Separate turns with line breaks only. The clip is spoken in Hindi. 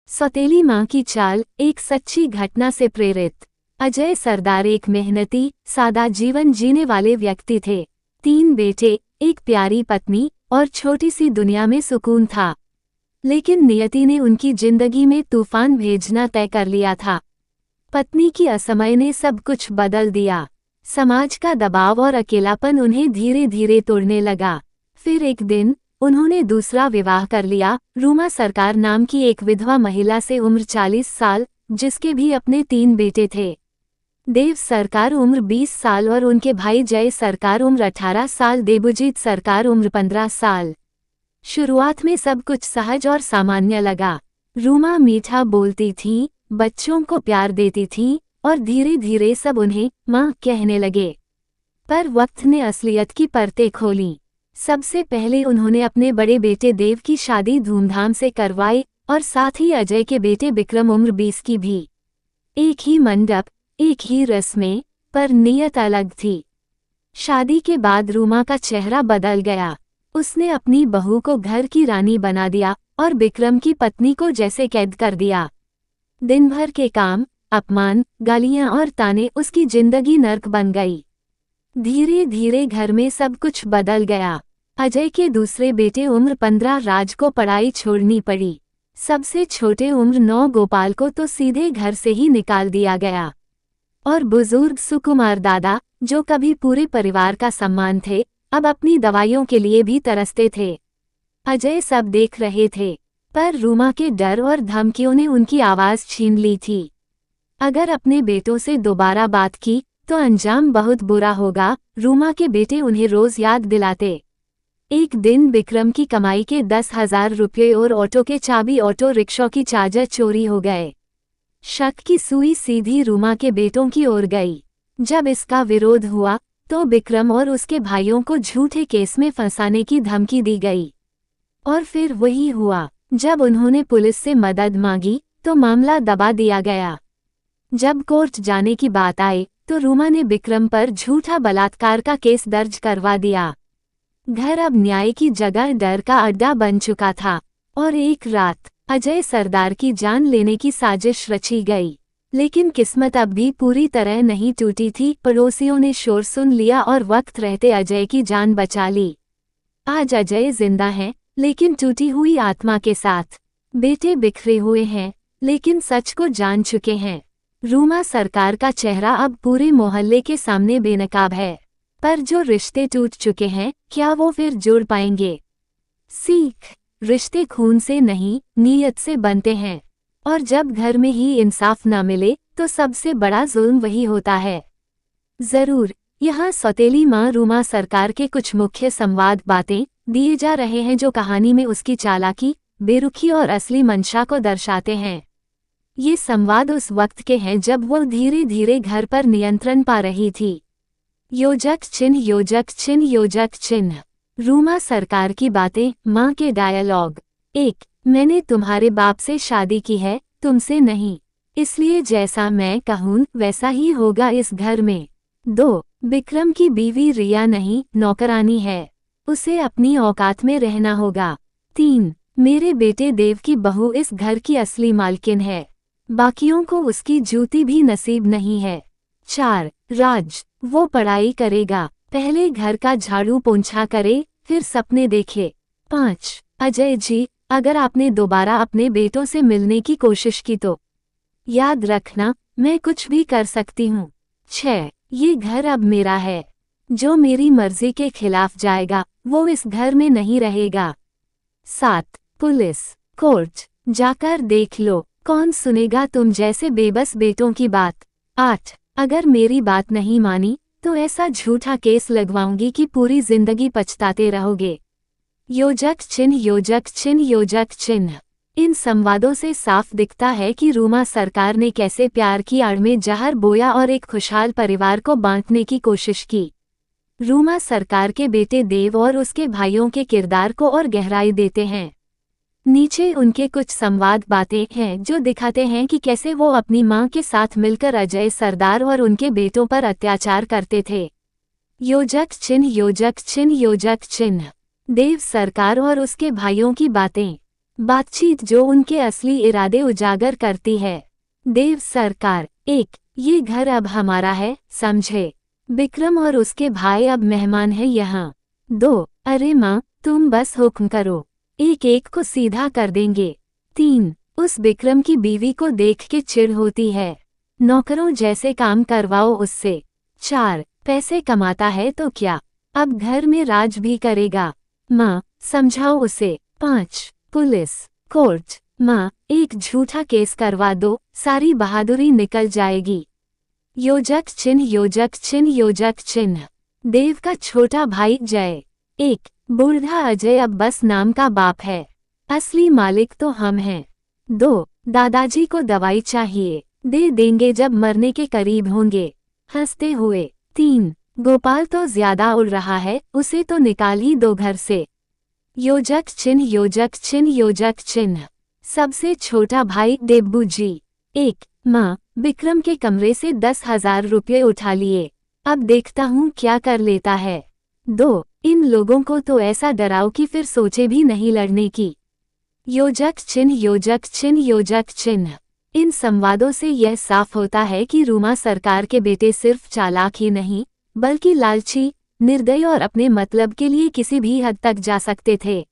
सौतेली माँ की चाल, एक सच्ची घटना से प्रेरित। अजय सरदार एक मेहनती, सादा जीवन जीने वाले व्यक्ति थे। 3 बेटे, एक प्यारी पत्नी और छोटी सी दुनिया में सुकून था। लेकिन नियति ने उनकी जिंदगी में तूफान भेजना तय कर लिया था। पत्नी की असमय ने सब कुछ बदल दिया। समाज का दबाव और अकेलापन उन्हें धीरे धीरे तोड़ने लगा। फिर एक दिन उन्होंने दूसरा विवाह कर लिया, रूमा सरकार नाम की एक विधवा महिला से, उम्र 40 साल, जिसके भी अपने 3 बेटे थे। देव सरकार उम्र 20 साल और उनके भाई जय सरकार उम्र 18 साल, देबुजीत सरकार उम्र 15 साल। शुरुआत में सब कुछ सहज और सामान्य लगा। रूमा मीठा बोलती थी, बच्चों को प्यार देती थी और धीरे धीरे सब उन्हें माँ कहने लगे। पर वक्त ने असलियत की परतें खोलीं। सबसे पहले उन्होंने अपने बड़े बेटे देव की शादी धूमधाम से करवाई और साथ ही अजय के बेटे विक्रम उम्र 20 की भी। एक ही मंडप, एक ही रस्में, पर नीयत अलग थी। शादी के बाद रूमा का चेहरा बदल गया। उसने अपनी बहू को घर की रानी बना दिया और विक्रम की पत्नी को जैसे कैद कर दिया। दिन भर के काम, अपमान, गालियां और ताने, उसकी जिंदगी नर्क बन गई। धीरे धीरे घर में सब कुछ बदल गया। अजय के दूसरे बेटे उम्र 15 राज को पढ़ाई छोड़नी पड़ी। सबसे छोटे उम्र 9 गोपाल को तो सीधे घर से ही निकाल दिया गया। और बुजुर्ग सुकुमार दादा, जो कभी पूरे परिवार का सम्मान थे, अब अपनी दवाइयों के लिए भी तरसते थे। अजय सब देख रहे थे, पर रूमा के डर और धमकियों ने उनकी आवाज छीन ली थी। अगर अपने बेटों से दोबारा बात की तो अंजाम बहुत बुरा होगा, रूमा के बेटे उन्हें रोज याद दिलाते। एक दिन विक्रम की कमाई के 10,000 रुपये और ऑटो के चाबी ऑटो रिक्शा की चार्जर चोरी हो गए। शक की सुई सीधी रूमा के बेटों की ओर गई। जब इसका विरोध हुआ तो विक्रम और उसके भाइयों को झूठे केस में फंसाने की धमकी दी गई। और फिर वही हुआ। जब उन्होंने पुलिस से मदद मांगी तो मामला दबा दिया गया। जब कोर्ट जाने की बात आई तो रूमा ने विक्रम पर झूठा बलात्कार का केस दर्ज करवा दिया। घर अब न्याय की जगह डर का अड्डा बन चुका था। और एक रात अजय सरदार की जान लेने की साजिश रची गई। लेकिन किस्मत अब भी पूरी तरह नहीं टूटी थी। पड़ोसियों ने शोर सुन लिया और वक्त रहते अजय की जान बचा ली। आज अजय जिंदा है, लेकिन टूटी हुई आत्मा के साथ। बेटे बिखरे हुए हैं, लेकिन सच को जान चुके हैं। रूमा सरकार का चेहरा अब पूरे मोहल्ले के सामने बेनकाब है। पर जो रिश्ते टूट चुके हैं, क्या वो फिर जुड़ पाएंगे? सीख, रिश्ते खून से नहीं, नीयत से बनते हैं। और जब घर में ही इंसाफ न मिले तो सबसे बड़ा जुल्म वही होता है। जरूर, यहाँ सौतेली माँ रूमा सरकार के कुछ मुख्य संवाद बातें दिए जा रहे हैं जो कहानी में उसकी चालाकी, बेरुखी और असली मंशा को दर्शाते हैं। ये संवाद उस वक्त के हैं जब वो धीरे धीरे घर पर नियंत्रण पा रही थी। योजक चिन्ह, योजक चिन्ह, योजक चिन्ह। रूमा सरकार की बातें, माँ के डायलॉग। 1. मैंने तुम्हारे बाप से शादी की है, तुमसे नहीं। इसलिए जैसा मैं कहूँ वैसा ही होगा इस घर में। 2. विक्रम की बीवी रिया नहीं, नौकरानी है। उसे अपनी औकात में रहना होगा। 3. मेरे बेटे देव की बहू इस घर की असली मालकिन है। बाकियों को उसकी जूती भी नसीब नहीं है। 4. राज, वो पढ़ाई करेगा, पहले घर का झाड़ू पोंछा करे, फिर सपने देखे। 5. अजय जी, अगर आपने दोबारा अपने बेटों से मिलने की कोशिश की तो याद रखना, मैं कुछ भी कर सकती हूँ। 6. ये घर अब मेरा है। जो मेरी मर्जी के खिलाफ जाएगा वो इस घर में नहीं रहेगा। 7. पुलिस, कोर्ट, जाकर देख लो, कौन सुनेगा तुम जैसे बेबस बेटों की बात। 8. अगर मेरी बात नहीं मानी तो ऐसा झूठा केस लगवाऊंगी कि पूरी जिंदगी पछताते रहोगे। योजक चिन्ह, योजक चिन्ह, योजक चिन्ह। इन संवादों से साफ दिखता है कि रूमा सरकार ने कैसे प्यार की आड़ में जहर बोया और एक खुशहाल परिवार को बांटने की कोशिश की। रूमा सरकार के बेटे देव और उसके भाइयों के किरदार को और गहराई देते हैं। नीचे उनके कुछ संवाद बातें हैं जो दिखाते हैं कि कैसे वो अपनी मां के साथ मिलकर अजय सरदार और उनके बेटों पर अत्याचार करते थे। योजक चिन्ह, योजक चिन्ह, योजक चिन्ह। देव सरकार और उसके भाइयों की बातें। बातचीत जो उनके असली इरादे उजागर करती है। देव सरकार। 1, ये घर अब हमारा है, समझे? विक्रम और उसके भाई अब मेहमान हैं यहाँ। 2, अरे माँ, तुम बस हुक्म करो, एक एक को सीधा कर देंगे। 3, उस विक्रम की बीवी को देख के चिढ़ होती है, नौकरों जैसे काम करवाओ उससे। 4, पैसे कमाता है तो क्या, अब घर में राज भी करेगा, माँ समझाओ उसे। 5, पुलिस, कोर्ट, माँ एक झूठा केस करवा दो, सारी बहादुरी निकल जाएगी। योजक चिन्ह योजक चिन्ह योजक चिन्ह। देव का छोटा भाई जय। 1, बूढ़ा अजय अब बस नाम का बाप है, असली मालिक तो हम हैं। 2, दादाजी को दवाई चाहिए, दे देंगे जब मरने के करीब होंगे, हंसते हुए। 3, गोपाल तो ज्यादा उड़ रहा है, उसे तो निकाल ही दो घर से। योजक चिन्ह योजक चिन्ह योजक चिन्ह। सबसे छोटा भाई देब्बू जी। 1, माँ विक्रम के कमरे से 10,000 रुपये उठा लिए, अब देखता हूँ क्या कर लेता है। 2, इन लोगों को तो ऐसा डराओ कि फिर सोचे भी नहीं लड़ने की। योजक चिन्ह योजक चिन्ह योजक चिन्ह। इन संवादों से यह साफ होता है कि रूमा सरकार के बेटे सिर्फ चालाक ही नहीं, बल्कि लालची, निर्दयी और अपने मतलब के लिए किसी भी हद तक जा सकते थे।